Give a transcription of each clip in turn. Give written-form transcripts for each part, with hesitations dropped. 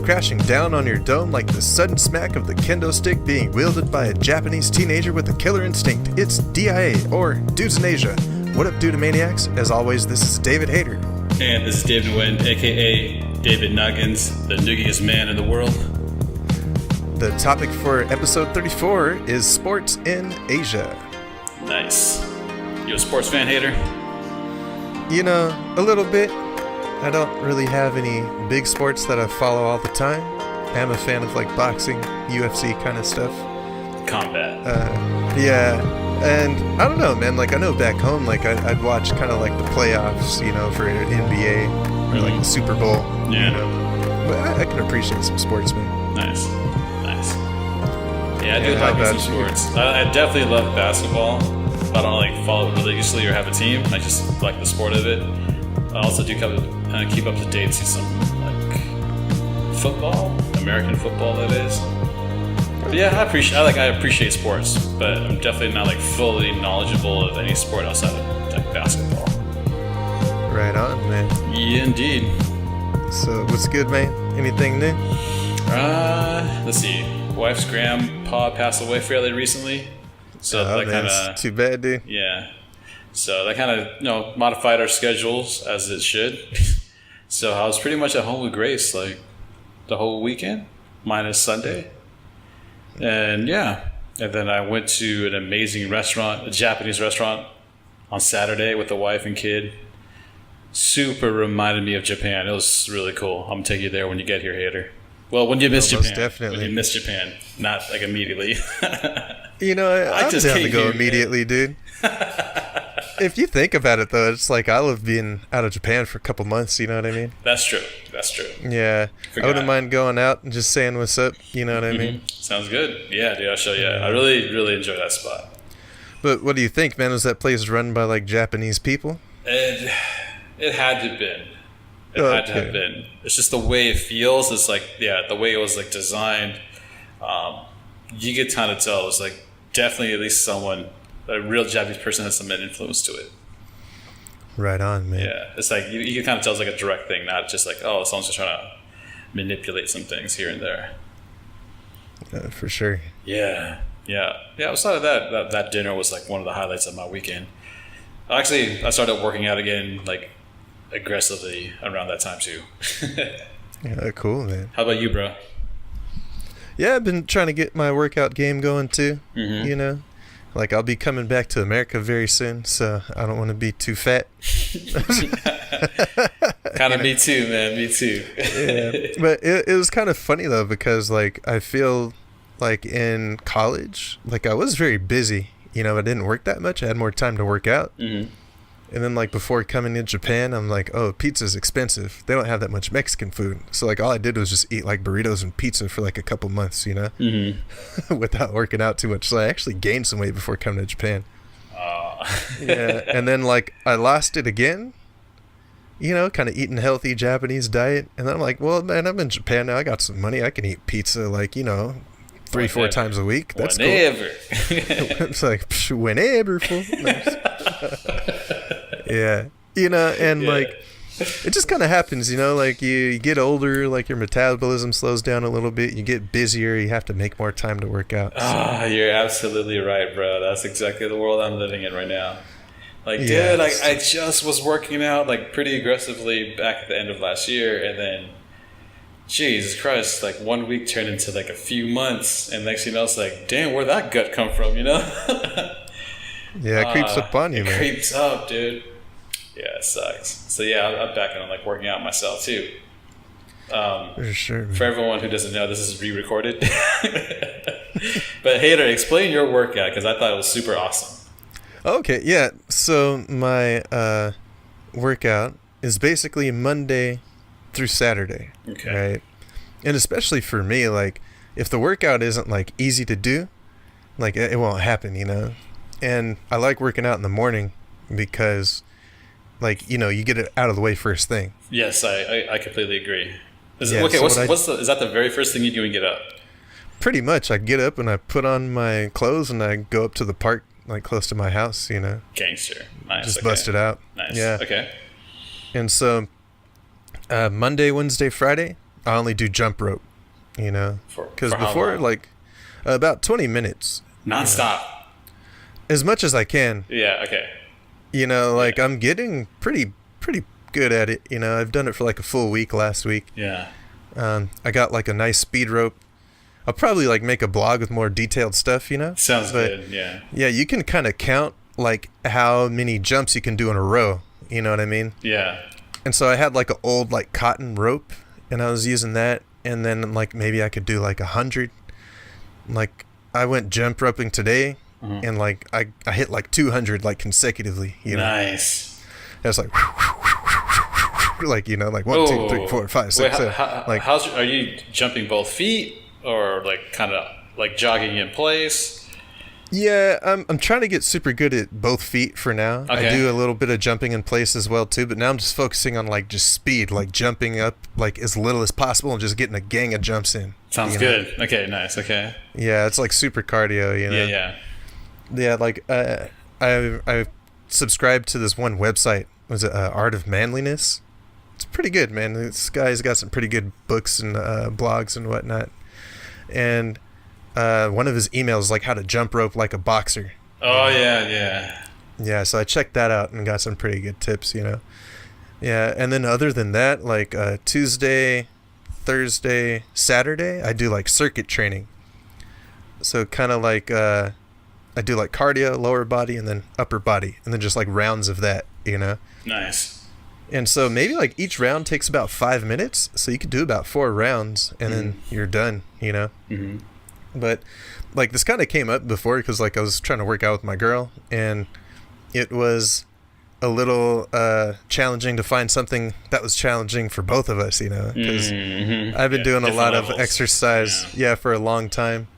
crashing down on your dome like the sudden smack of the kendo stick being wielded by a Japanese teenager with a killer instinct. It's DIA, or Dudes in Asia. What up, Dudemaniacs? As always, this is David Hayter. And this is David Nguyen, a.k.a. David Noggins, the noogiest man in the world. The topic for episode 34 is sports in Asia. Nice. You a sports fan, Hater? You know, a little bit. I don't really have any big sports that I follow all the time. I'm a fan of like boxing, UFC kind of stuff. Combat. Yeah, and I don't know, man. Like I know back home, like I'd watch kind of like the playoffs, you know, for NBA or like the Super Bowl. Yeah. You know, but I can appreciate some sports, man. Nice. Yeah, I do Yeah, how like some about sports. I definitely love basketball. I don't like follow it religiously or have a team. I just like the sport of it. I also do keep up to date, see some like football, American football that is. But yeah, I appreciate sports, but I'm definitely not like fully knowledgeable of any sport outside of like basketball. Right on, man. Yeah, indeed. So what's good, man? Anything new? Let's see. Wife's grandpa passed away fairly recently, so that kind of too bad, dude. Yeah. So that kind of, modified our schedules as it should. So I was pretty much at home with Grace, like, the whole weekend, minus Sunday. And, yeah. And then I went to an amazing restaurant, a Japanese restaurant, on Saturday with the wife and kid. Super reminded me of Japan. It was really cool. I'm going to take you there when you get here, Hater. Well, when you miss Japan. Most definitely. When you miss Japan. Not, like, immediately. You know, I'm just down to came go here, immediately, dude. If you think about it, though, it's like I love being out of Japan for a couple months, you know what I mean? That's true. Yeah. I wouldn't mind going out and just saying what's up, you know what I mean? Sounds good. Yeah, dude, I'll show you. I really, really enjoy that spot. But what do you think, man? Was that place run by, like, Japanese people? It had to have been. Had to have been. It's just the way it feels. It's like, the way it was, like, designed. You could kind of tell it was, like, definitely at least a real Japanese person has some influence to it. Right on, man. Yeah, it's like you can kind of tell it's like a direct thing, not just like, someone's just trying to manipulate some things here and there. For sure. Yeah. Outside of that dinner was like one of the highlights of my weekend. Actually, I started working out again, like aggressively around that time too. Yeah, cool, man. How about you, bro? Yeah, I've been trying to get my workout game going too. Mm-hmm. You know, like I'll be coming back to America very soon, so I don't want to be too fat. Kind of me too, man. Me too. Yeah, but it was kind of funny though, because like I feel like in college, like I was very busy. You know, I didn't work that much. I had more time to work out. Mm-hmm. And then, like, before coming to Japan, I'm like, oh, pizza's expensive. They don't have that much Mexican food. So, like, all I did was just eat, like, burritos and pizza for, like, a couple months, you know? Mm-hmm. Without working out too much. So, I actually gained some weight before coming to Japan. Yeah. And then, like, I lost it again, you know, kind of eating healthy Japanese diet. And then I'm like, well, man, I'm in Japan now. I got some money. I can eat pizza, like, you know, 3-4 times a week. That's whenever. Cool. It's like, whenever, fool. Yeah, you know, and like it just kind of happens, you know, like you get older, like your metabolism slows down a little bit, you get busier, you have to make more time to work out. You're absolutely right, bro. That's exactly the world I'm living in right now. Like, Yeah, dude, like I just was working out like pretty aggressively back at the end of last year, and then Jesus Christ, like 1 week turned into like a few months, and next thing you know, it's like, damn, where'd that gut come from, you know? Yeah, it creeps up on you, man. It creeps up, dude. Yeah, it sucks. So yeah, I'm back on like working out myself too. For sure, man. For everyone who doesn't know, this is re-recorded. But Hater, explain your workout because I thought it was super awesome. Okay, yeah. So my workout is basically Monday through Saturday. Okay. Right? And especially for me, like if the workout isn't like easy to do, like it won't happen, you know? And I like working out in the morning because like, you know, you get it out of the way first thing. Yes, I completely agree. Is that the very first thing you do when you get up? Pretty much. I get up and I put on my clothes and I go up to the park, like close to my house, you know. Gangster. Nice. Just bust it out. Nice. Yeah. Okay. And so Monday, Wednesday, Friday, I only do jump rope, you know, because for how before long? like about 20 minutes, Nonstop. as much as I can. Yeah. Okay. You know, like I'm getting pretty good at it. You know, I've done it for like a full week last week. Yeah. I got like a nice speed rope. I'll probably like make a blog with more detailed stuff, you know. Sounds good. Yeah. Yeah, you can kind of count like how many jumps you can do in a row. You know what I mean? Yeah. And so I had like an old like cotton rope, and I was using that. And then like maybe I could do like 100. Like I went jump roping today, and like I hit like 200 like consecutively. You know, Nice. I was like, like you know, like 1, 2, 3, 4, 5, 6, Wait, 7. Like are you jumping both feet or like kind of like jogging in place? yeah, I'm trying to get super good at both feet for now. Okay. I do a little bit of jumping in place as well too, but now I'm just focusing on like just speed, like jumping up like as little as possible and just getting a gang of jumps in. Sounds you know? good. Okay, nice. Okay. Yeah, it's like super cardio, you know. Yeah. Yeah, like I subscribed to this one website. Was it Art of Manliness? It's pretty good, man. This guy's got some pretty good books and blogs and whatnot. And one of his emails is like how to jump rope like a boxer. Oh yeah. Yeah, so I checked that out and got some pretty good tips, you know. Yeah, and then other than that, like Tuesday, Thursday, Saturday, I do like circuit training. So kind of like I do like cardio, lower body, and then upper body, and then just like rounds of that, you know. Nice. And so maybe like each round takes about 5 minutes, so you could do about 4 rounds, and then you're done, you know. Mm-hmm. But like this kind of came up before because like I was trying to work out with my girl, and it was a little challenging to find something that was challenging for both of us, you know, because I've been doing a lot of exercise, for a long time.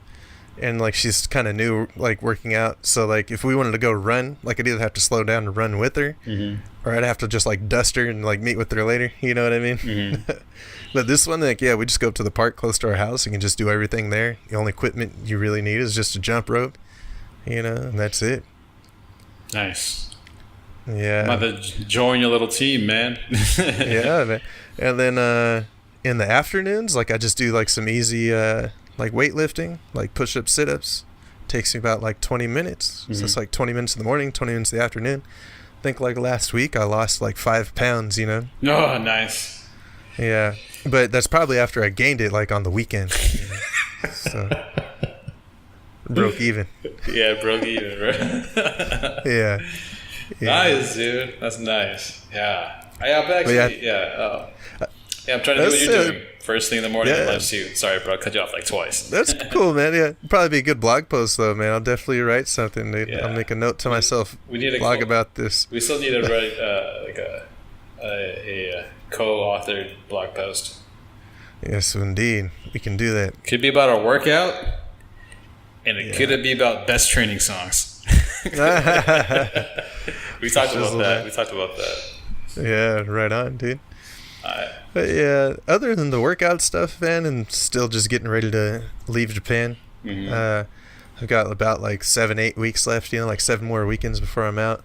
And like she's kind of new, like working out. So like if we wanted to go run, like I'd either have to slow down to run with her, or I'd have to just like dust her and like meet with her later. You know what I mean? But this one, like we just go up to the park close to our house. You can just do everything there. The only equipment you really need is just a jump rope, you know, and that's it. Nice. Yeah. I'm about to join your little team, man. Yeah, man. And then in the afternoons, like I just do like some easy like weightlifting, like push-ups, sit-ups. Takes me about like 20 minutes. So it's like 20 minutes in the morning, 20 minutes in the afternoon. I think like last week I lost like 5 pounds, you know. Oh, nice. Yeah, but that's probably after I gained it like on the weekend. You know? So broke even. Yeah, broke even, right? Yeah. Nice, dude. That's nice. Yeah. I'm actually, I'm trying to do what you're doing. First thing in the morning and lunch too. Sorry, bro. I cut you off like twice. That's cool, man. Yeah. Probably be a good blog post, though, man. I'll definitely write something, dude. Yeah. I'll make a note to myself. We need a blog about this. We still need to write like a co-authored blog post. Yes, indeed. We can do that. Could be about our workout, and it could be about best training songs. We talked about that. Yeah, right on, dude. But yeah, other than the workout stuff, man, and still just getting ready to leave Japan. I've got about like 7-8 weeks left, you know, like 7 more weekends before I'm out.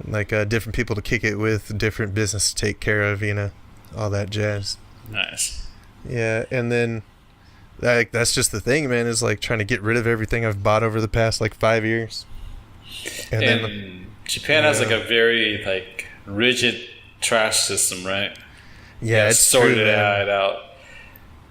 Like different people to kick it with, different business to take care of, you know, all that jazz. Nice. Yeah, and then like that's just the thing, man, is like trying to get rid of everything I've bought over the past like 5 years. And then Japan has like a very like rigid trash system, right? Yeah, it's sorted true, out.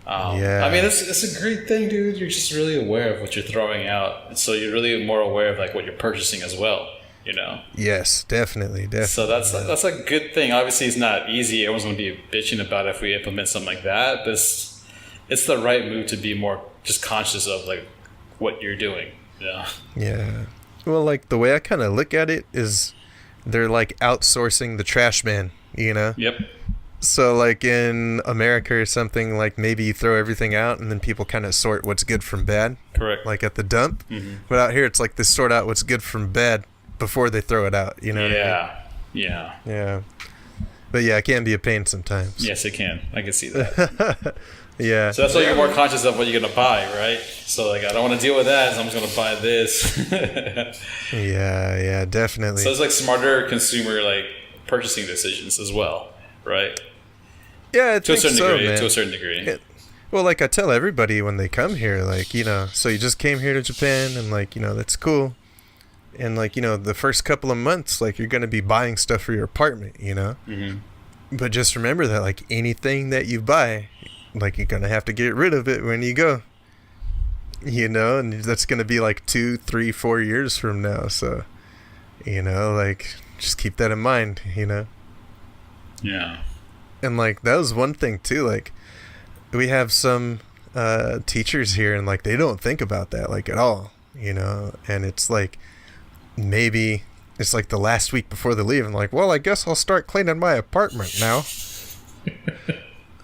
I mean, it's a great thing, dude. You're just really aware of what you're throwing out, and so you're really more aware of like what you're purchasing as well. You know. Yes, definitely. So that's a good thing. Obviously, it's not easy. Everyone's going to be bitching about it if we implement something like that, but it's the right move to be more just conscious of like what you're doing. Yeah. Yeah. Well, like the way I kind of look at it is, they're like outsourcing the trash man. You know. Yep. So like in America or something, like maybe you throw everything out and then people kind of sort what's good from bad. Correct. Like at the dump. But out here it's like they sort out what's good from bad before they throw it out, you know what I mean? Yeah. But yeah, it can be a pain sometimes. Yes, it can. I can see that. Yeah. So that's why you're more conscious of what you're going to buy, right? So like, I don't want to deal with that, so I'm just going to buy this. Yeah, definitely. So it's like smarter consumer like purchasing decisions as well, right? Yeah, I To a think certain so, degree. man. To a certain degree. Yeah. Well, like I tell everybody when they come here, like, you know, so you just came here to Japan and like, you know, that's cool. And like, you know, the first couple of months, like you're going to be buying stuff for your apartment, you know? Mm-hmm. But just remember that like anything that you buy, like you're going to have to get rid of it when you go, you know? And that's going to be like 2, 3, 4 years from now. So, you know, like just keep that in mind, you know? Yeah. And like that was one thing too, like we have some teachers here and like they don't think about that like at all, you know. And it's like maybe it's like the last week before they leave and like, well, I guess I'll start cleaning my apartment now.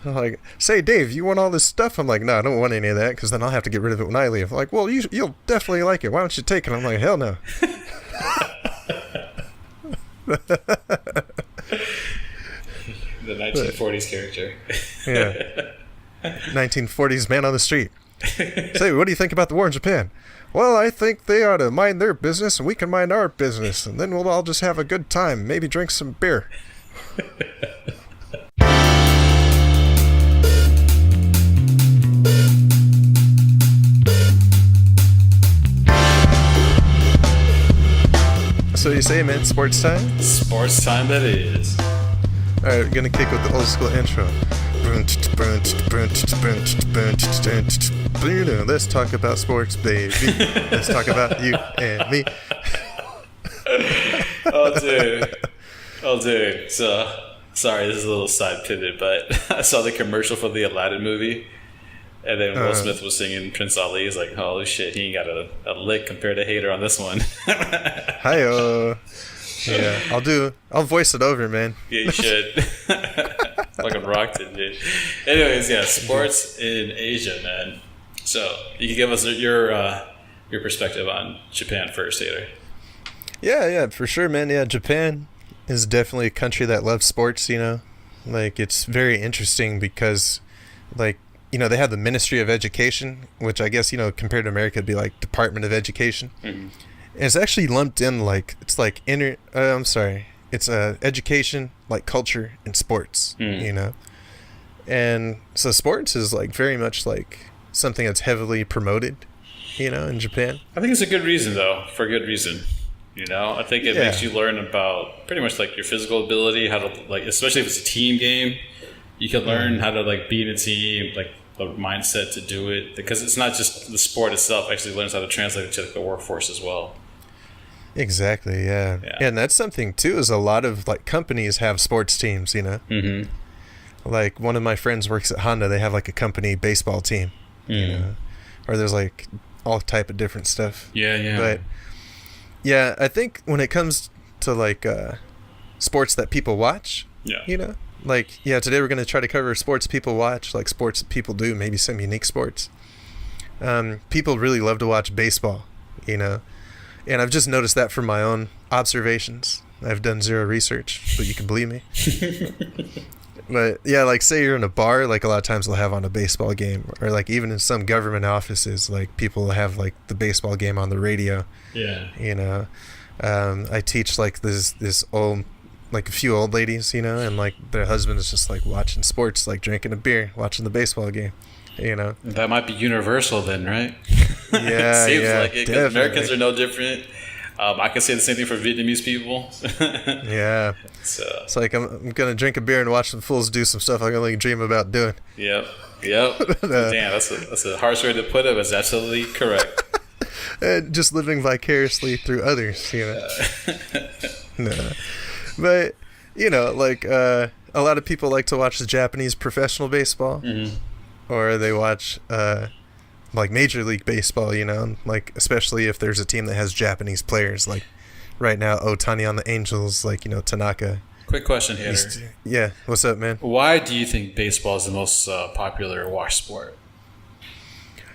I'm like, say Dave, you want all this stuff? I'm like, no, I don't want any of that because then I'll have to get rid of it when I leave. Like, well, you'll definitely like it, why don't you take it? I'm like, hell no. The 1940s character. Yeah. 1940s man on the street. Say, what do you think about the war in Japan? Well, I think they ought to mind their business and we can mind our business, and then we'll all just have a good time, maybe drink some beer. So you say, man, sports time? Sports time that is. All right, we're gonna kick with the old school intro. Let's talk about sports, baby. Let's talk about you and me. Oh, dude. So, sorry, this is a little side pivot, but I saw the commercial for the Aladdin movie. And then Will Smith was singing Prince Ali. He's like, holy shit, he ain't got a lick compared to Hater on this one. Hi-oh. Yeah, I'll voice it over, man. Yeah, you should. Fucking rocked it, dude. Anyways, yeah, sports in Asia, man. So, you can give us your perspective on Japan first, Hater. Yeah, for sure, man. Yeah, Japan is definitely a country that loves sports, you know. Like, it's very interesting because, like, you know, they have the Ministry of Education, which I guess, you know, compared to America, would be like Department of Education. Mm-hmm. And it's actually lumped in like, it's like it's education, like culture and sports, you know. And so sports is like very much like something that's heavily promoted, you know, in Japan. I think it's a good reason, though, for a good reason. You know, I think it makes you learn about pretty much like your physical ability, how to like, especially if it's a team game, you can learn how to like be in a team, like the mindset to do it, because it's not just the sport itself. Actually learns how to translate it to the workforce as well. Exactly. Yeah. And that's something too, is a lot of like companies have sports teams, you know. Mm-hmm. Like one of my friends works at Honda. They have like a company baseball team, you know, or there's like all type of different stuff. Yeah. But yeah, I think when it comes to like sports that people watch, you know, like, yeah, today we're going to try to cover sports people watch, like sports people do, maybe some unique sports. People really love to watch baseball, you know, and I've just noticed that from my own observations. I've done zero research, but you can believe me. But yeah, like say you're in a bar, like a lot of times they'll have on a baseball game, or like even in some government offices, like people have like the baseball game on the radio. Yeah. You know, I teach like this old, like a few old ladies, you know, and like their husband is just like watching sports, like drinking a beer, watching the baseball game, you know. That might be universal then, right? Yeah, Seems yeah, like it, 'cause Americans are no different. I can say the same thing for Vietnamese people. Yeah. So it's like I'm gonna drink a beer and watch the fools do some stuff I can only dream about doing. Yep. Damn, that's a harsh way to put it, but it's absolutely correct. Just living vicariously through others, you know. No. But, you know, like, a lot of people like to watch the Japanese professional baseball, or they watch, like, Major League Baseball, you know, like, especially if there's a team that has Japanese players, like, right now, Ohtani on the Angels, like, you know, Tanaka. Quick question here. Yeah, what's up, man? Why do you think baseball is the most popular watch sport?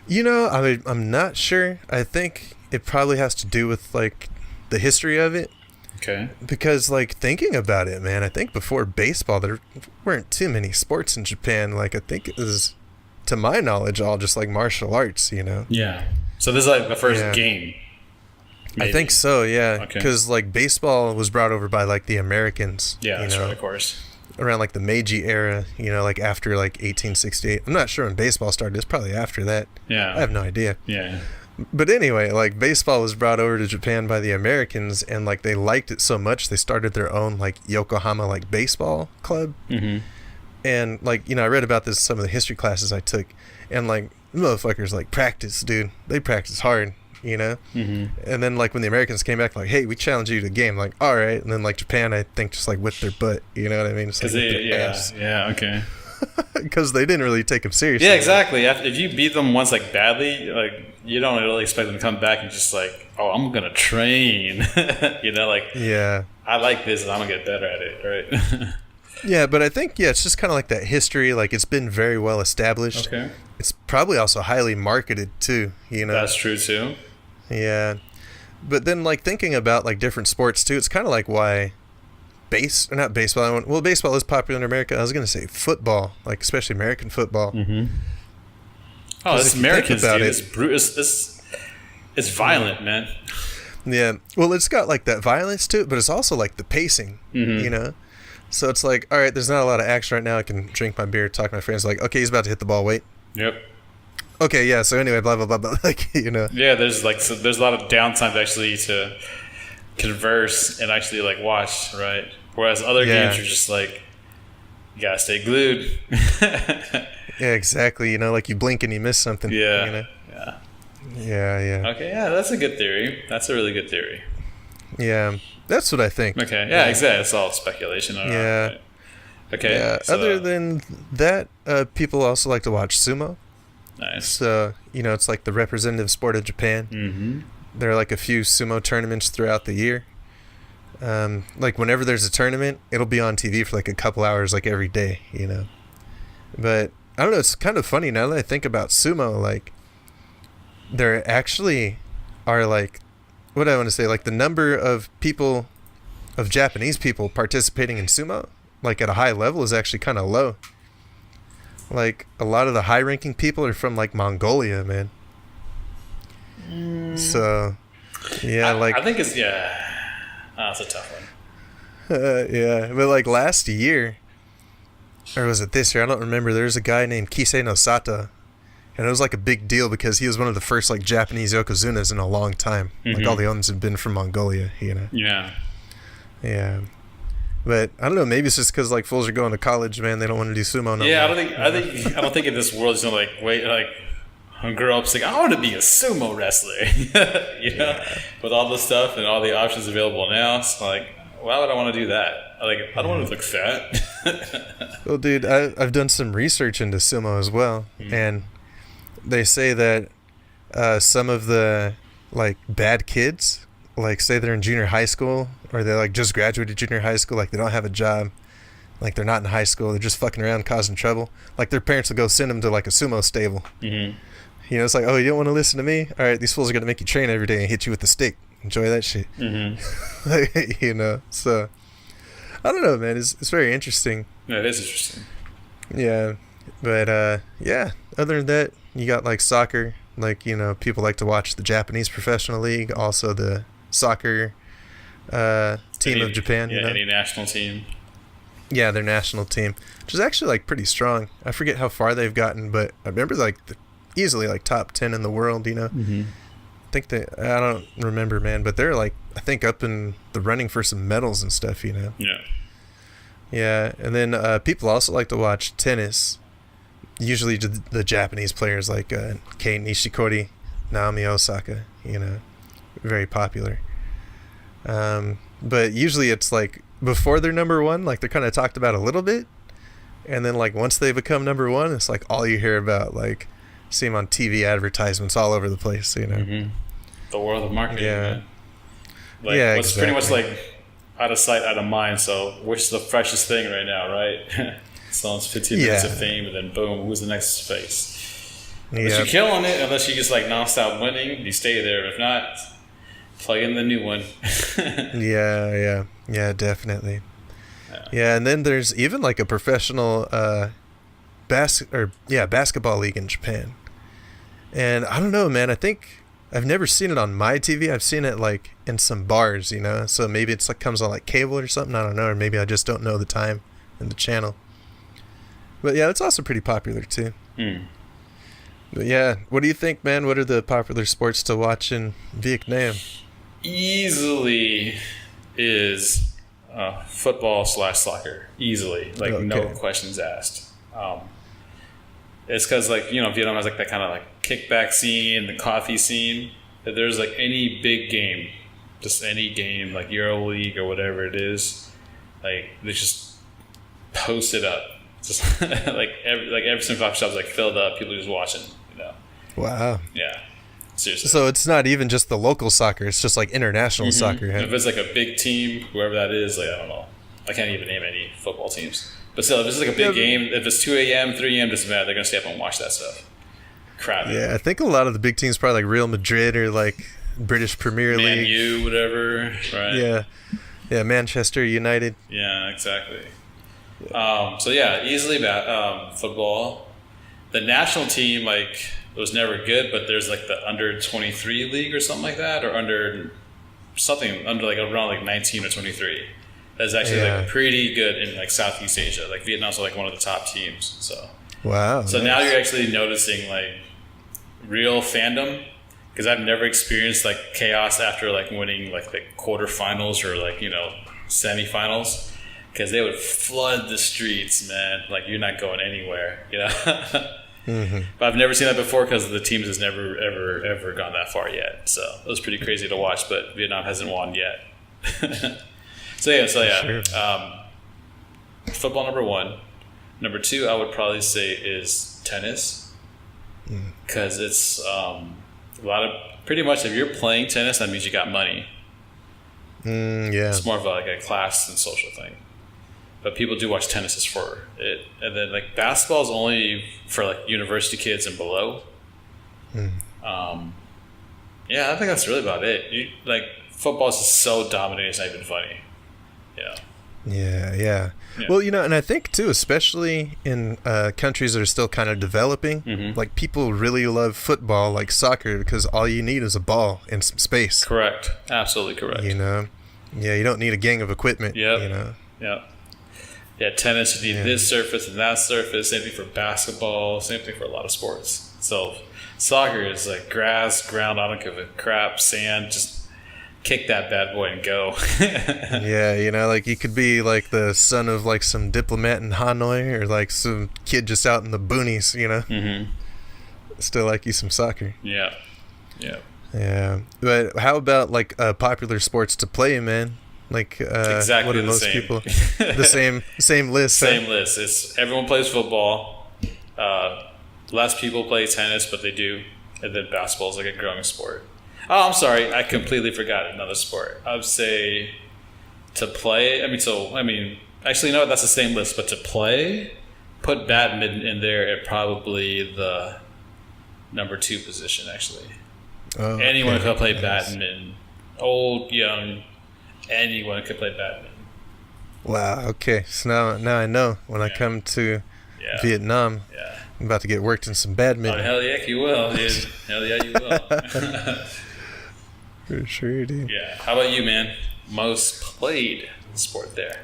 You know, I'm not sure. I think it probably has to do with, like, the history of it. Okay. Because, like, thinking about it, man, I think before baseball, there weren't too many sports in Japan. Like, I think it was, to my knowledge, all just, like, martial arts, you know? Yeah. So this is, like, the first game. Maybe. I think so, yeah. Okay. Because, like, baseball was brought over by, like, the Americans. Yeah, that's right, of course. around like the Meiji era, you know, like after like 1868. I'm not sure when baseball started. It's probably after that. Yeah. I have no idea. Yeah. But anyway, like baseball was brought over to Japan by the Americans, and like they liked it so much they started their own like Yokohama like baseball club. Mm-hmm. And like, you know, I read about this in some of the history classes I took, and like motherfuckers like practice, dude. They practice hard, you know. Mm-hmm. And then like when the Americans came back, like, hey, we challenge you to a game, like, all right. And then like Japan, I think, just like whipped their butt, you know what I mean? Just, like, okay. Because they didn't really take them seriously. Yeah, exactly. If you beat them once like badly, like you don't really expect them to come back and just like, oh, I'm gonna train, you know, like, Yeah. I like this and I'm gonna get better at it, right? Yeah, but I think, yeah, it's just kind of like that history. Like, it's been very well established. Okay. It's probably also highly marketed, too, you know? That's true, too. Yeah. But then, like, thinking about, like, different sports, too, it's kind of like why baseball is popular in America. I was going to say football, like, especially American football. Mm-hmm. Oh, it's Americans, dude. It's violent, man. Yeah. Well, it's got, like, that violence to it, but it's also, like, the pacing, you know? So it's like, all right, there's not a lot of action right now. I can drink my beer, talk to my friends. Like, okay, he's about to hit the ball. Wait. Yep. Okay, yeah. So anyway, blah blah blah blah. Like, you know. Yeah, there's a lot of downtime actually to converse and actually like watch, right? Whereas other games are just like, you gotta stay glued. Yeah, exactly. You know, like you blink and you miss something. Yeah. You know? Yeah. Yeah. Okay. Yeah, that's a good theory. That's a really good theory. Yeah. That's what I think. Okay. Yeah, exactly. It's all speculation. Yeah. Right. Okay. Yeah. So, Other than that, people also like to watch sumo. nice. So, you know, it's like the representative sport of Japan. Mm-hmm. There are like a few sumo tournaments throughout the year. Like whenever there's a tournament, it'll be on TV for like a couple hours, like every day, you know. But I don't know. It's kind of funny now that I think about sumo. Like, there actually are like, what do I want to say? Like the number of people, of Japanese people participating in sumo, like at a high level, is actually kind of low. Like a lot of the high-ranking people are from like Mongolia, man. So, yeah, I think it's that's a tough one. yeah, but like last year, or was it this year? I don't remember. There's a guy named Kisei no Sata, and it was like a big deal because he was one of the first like Japanese yokozunas in a long time. Mm-hmm. Like all the owners have been from Mongolia, you know. Yeah. Yeah. But I don't know. Maybe it's just because like fools are going to college, man. They don't want to do sumo no Yeah, more. I don't think in this world it's gonna like wait like grow up saying I want to be a sumo wrestler, you know, with all the stuff and all the options available now. It's like, why would I want to do that? Like, I don't want to look fat. Well, dude, I've done some research into sumo as well, and they say that some of the like bad kids, like say they're in junior high school or they like just graduated junior high school, like they don't have a job, like they're not in high school, they're just fucking around causing trouble. Like their parents will go send them to like a sumo stable. Mm-hmm. You know, it's like, oh, you don't want to listen to me? All right, these fools are gonna make you train every day and hit you with the stick. Enjoy that shit. Mm-hmm. You know, so I don't know, man. It's very interesting. Yeah, it is interesting. Yeah, but yeah. Other than that, you got like soccer. Like, you know, people like to watch the Japanese professional league, also the soccer team of Japan. Yeah, you know? any national team. Yeah, their national team, which is actually like pretty strong. I forget how far they've gotten, but I remember like easily like top 10 in the world. You know, I think I don't remember, man, but they're like I think up in the running for some medals and stuff. You know. Yeah. Yeah, and then people also like to watch tennis. Usually the Japanese players like Kei Nishikori, Naomi Osaka, you know, very popular. But usually it's like before they're number one, like they're kind of talked about a little bit. And then like once they become number one, it's like all you hear about, like see them on TV advertisements all over the place, you know. Mm-hmm. The world of marketing. Yeah. Man. Like, Yeah, it's pretty much exactly. like out of sight, out of mind. So which is the freshest thing right now, right? Someone's 15 minutes of fame, and then boom, who's the next face? Unless you're killing it, unless you just like nonstop winning, you stay there. If not, plug in the new one. Yeah, definitely. Yeah, and then there's even like a professional basketball league in Japan. And I don't know, man. I think I've never seen it on my TV. I've seen it like in some bars, you know. So maybe it's like comes on like cable or something. I don't know, or maybe I just don't know the time in the channel. But yeah, it's also pretty popular too. But yeah, what do you think, man? What are the popular sports to watch in Vietnam? Easily is football/soccer. Easily, like no questions asked. It's because like Vietnam has like that kind of like kickback scene, the coffee scene. If there's like any big game, just any game like EuroLeague or whatever it is, like they just post it up. Just like every single coffee shop's like filled up. People just watching. Wow. Yeah. Seriously. So it's not even just the local soccer; it's just like international soccer. Huh? If it's like a big team, whoever that is, like I don't know, I can't even name any football teams. But still, if it's like a big game, if it's 2 a.m., 3 a.m., doesn't matter. They're gonna stay up and watch that stuff. Crowd. Yeah, I think a lot of the big teams, probably like Real Madrid or like British Premier League, Man U, whatever. Right. Yeah, Manchester United. Yeah, exactly. So yeah, easily football. The national team, like, it was never good, but there's like the under 23 league or something like that, or under like around like 19 or 23. That's actually like pretty good in like Southeast Asia. Like Vietnam's like one of the top teams. So wow. So now you're actually noticing like real fandom, because I've never experienced like chaos after like winning like the quarterfinals or like semifinals. Because they would flood the streets, man. Like, you're not going anywhere, But I've never seen that before because the teams has never, ever gone that far yet. So it was pretty crazy to watch, but Vietnam hasn't won yet. So yeah. Sure. Football, number one. Number two, I would probably say is tennis. Because it's pretty much if you're playing tennis, that means you got money. Yeah. It's more of like a class and social thing. But people do watch tennis for it. And then like basketball is only for like university kids and below. Yeah, I think that's really about it. Like football is just so dominating, it's not even funny. Yeah. Well, and I think too, especially in countries that are still kind of developing, like people really love football like soccer because all you need is a ball and some space. Correct. Absolutely correct. Yeah, you don't need a gang of equipment. Yeah. Yeah, tennis, you need this surface and that surface. Same thing for basketball. Same thing for a lot of sports. So soccer is like grass, ground, I don't give a crap, sand, just kick that bad boy and go. Yeah, like you could be like the son of like some diplomat in Hanoi or like some kid just out in the boonies, Still like you some soccer. Yeah. But how about like popular sports to play, man? Like exactly what do most same. people the same list? Same list. It's everyone plays football. Less people play tennis, but they do, and then basketball is like a growing sport. Oh, I'm sorry, I completely forgot another sport. I would say to play. Actually, no, that's the same list. But to play, put badminton in there at probably the number 2 position. Actually, anyone can play badminton, old, young. Anyone could play badminton. Wow. Okay. So now I know when I come to Vietnam, I'm about to get worked in some badminton. Oh, hell yeah, you will, dude. Hell yeah, you will. For sure, dude. Yeah. How about you, man? Most played sport there.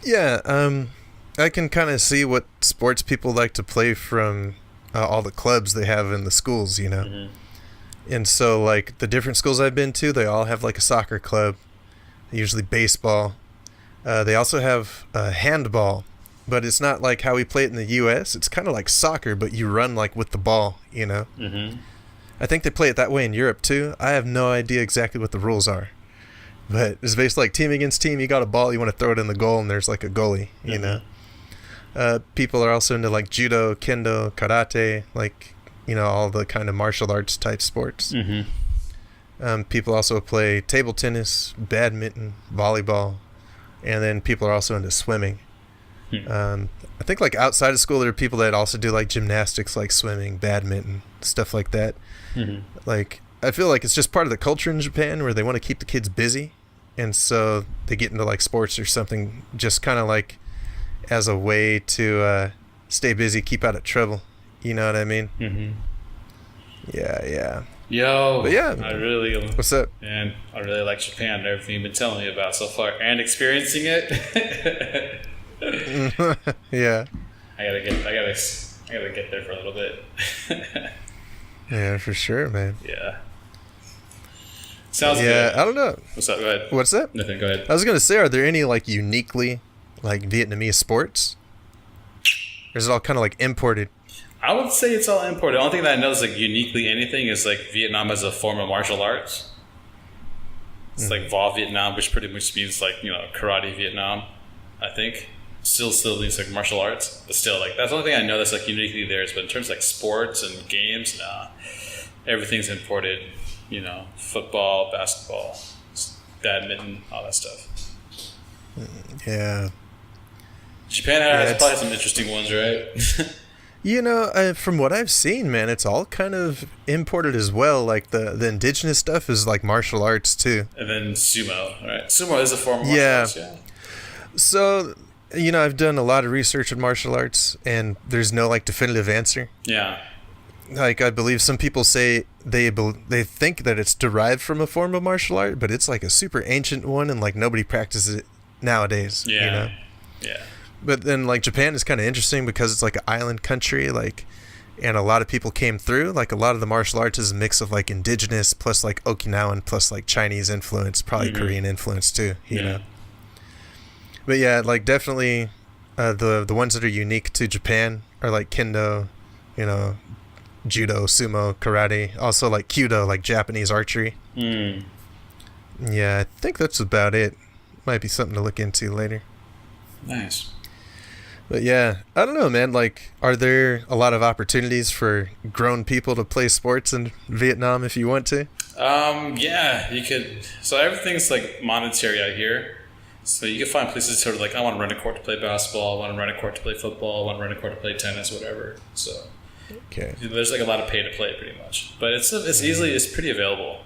Yeah. I can kind of see what sports people like to play from all the clubs they have in the schools, And so, like, the different schools I've been to, they all have like a soccer club. Usually baseball. They also have handball, but it's not like how we play it in the U.S. It's kind of like soccer, but you run like with the ball, I think they play it that way in Europe too. I have no idea exactly what the rules are, but it's basically like team against team. You got a ball, you want to throw it in the goal, and there's like a goalie, People are also into like judo, kendo, karate, like, all the kind of martial arts type sports. People also play table tennis, badminton, volleyball, and then people are also into swimming. I think like outside of school there are people that also do like gymnastics, like swimming, badminton, stuff like that. Like I feel like it's just part of the culture in Japan where they want to keep the kids busy, and so they get into like sports or something just kind of like as a way to stay busy, keep out of trouble. You know what I mean? Yeah. Yo, but yeah. What's up? Man, I really like Japan and everything you've been telling me about so far and experiencing it. Yeah. I gotta get there for a little bit. Yeah, for sure, man. Yeah. Sounds Yeah, good. I don't know. What's up? Go ahead. What's that? Nothing. Go ahead. I was gonna say, are there any like uniquely like Vietnamese sports? Or is it all kind of like imported? I would say it's all imported. The only thing that I know is like uniquely anything is like Vietnam as a form of martial arts. It's like Vo Vietnam, which pretty much means like, karate Vietnam, I think. Still means like martial arts, but still like that's the only thing I know that's like uniquely theirs. But in terms of like sports and games, nah, everything's imported. Football, basketball, badminton, all that stuff. Yeah. Japan has probably some interesting ones, right? From what I've seen, man, it's all kind of imported as well. Like the indigenous stuff is like martial arts too. And then sumo, right? Sumo is a form of martial arts, yeah. So, I've done a lot of research in martial arts, and there's no like definitive answer. Yeah. Like I believe some people say they think that it's derived from a form of martial art, but it's like a super ancient one, and like nobody practices it nowadays. Yeah. Yeah. But then like Japan is kind of interesting because it's like an island country, like, and a lot of people came through. Like a lot of the martial arts is a mix of like indigenous plus like Okinawan plus like Chinese influence, probably Korean influence too. You know. But yeah, like definitely, the ones that are unique to Japan are like kendo, judo, sumo, karate, also like kyudo, like Japanese archery. Yeah, I think that's about it. Might be something to look into later. Nice. But yeah, I don't know, man. Like, are there a lot of opportunities for grown people to play sports in Vietnam if you want to? Yeah, you could. So everything's like monetary out here. So you can find places sort of like, I want to rent a court to play basketball, I want to rent a court to play football, I want to rent a court to play tennis, whatever. So okay, there's like a lot of pay to play pretty much, but it's pretty available.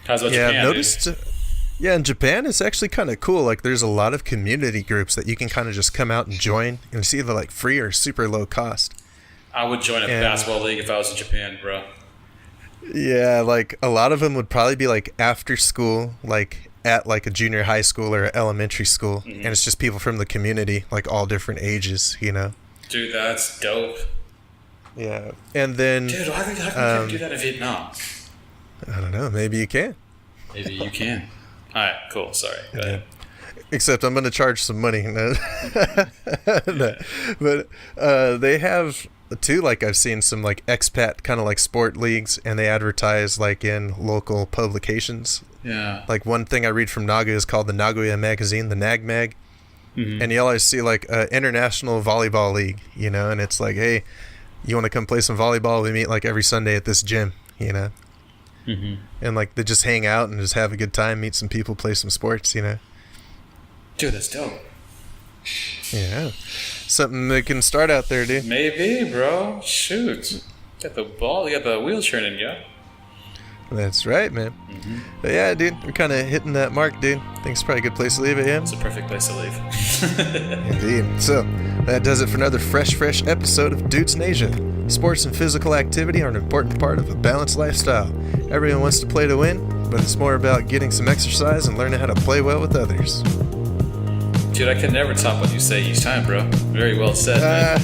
How's about Japan? I've noticed. Yeah, in Japan, it's actually kind of cool. Like, there's a lot of community groups that you can kind of just come out and join, and it's either like free or super low cost. I would join a basketball league if I was in Japan, bro. Yeah, like a lot of them would probably be like after school, like at like a junior high school or elementary school, and it's just people from the community, like all different ages, Dude, that's dope. Yeah, and then dude, how can you do that in Vietnam? I don't know. Maybe you can. Maybe you can. All right, cool. Sorry. Go ahead. Except I'm going to charge some money. No. But they have too. Like I've seen some like expat kind of like sport leagues, and they advertise like in local publications. Yeah. Like one thing I read from Naga is called the Nagoya magazine, the Nag Mag, and you always see like international volleyball league, and it's like, hey, you want to come play some volleyball? We meet like every Sunday at this gym, and like they just hang out and just have a good time, meet some people, play some sports, Dude, that's dope. Yeah, something that can start out there, dude. Maybe, bro. Shoot, got the ball, you got the wheel turning, yeah. That's right, man. But yeah, dude, we're kind of hitting that mark, dude. I think it's probably a good place to leave it, yeah? It's a perfect place to leave. Indeed. So, that does it for another fresh episode of Dudes in Asia. Sports and physical activity are an important part of a balanced lifestyle. Everyone wants to play to win, but it's more about getting some exercise and learning how to play well with others. Dude, I can never top what you say each time, bro. Very well said, man.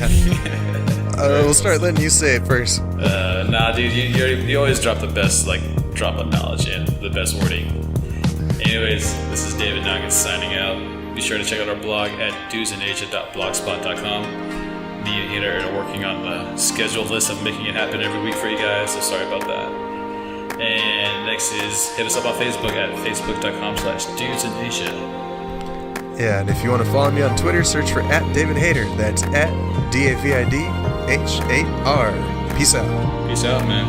We'll start letting you say it first. Nah, dude, you always drop the best, drop of knowledge in, the best wording. Anyways, this is David Nuggets signing out. Be sure to check out our blog at dudesinasia.blogspot.com. Me and Hater are working on the scheduled list of making it happen every week for you guys, so sorry about that. And next is hit us up on Facebook at facebook.com/dudesinasia. Yeah, and if you want to follow me on Twitter, search for @DavidHater. That's @DavidHar. Peace out. Peace out, man.